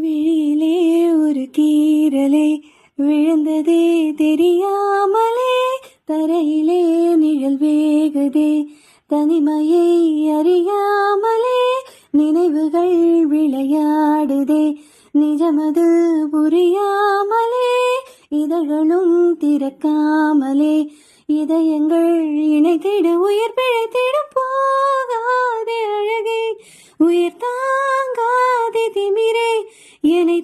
விழியிலே ஒரு கீறலே விழுந்ததே தெரியாமலே, தரையிலே நிழல் வேகுதே தனிமையை அறியாமலே, நினைவுகள் விளையாடுதே நிஜமது புரியாமலே, இதழ்களும் திறக்காமலே இதயங்கள் இணைத்திட உயிர் பிழைத்திட போகாதே அழகே, உயிர் தாங்காதே திமிரே என்னை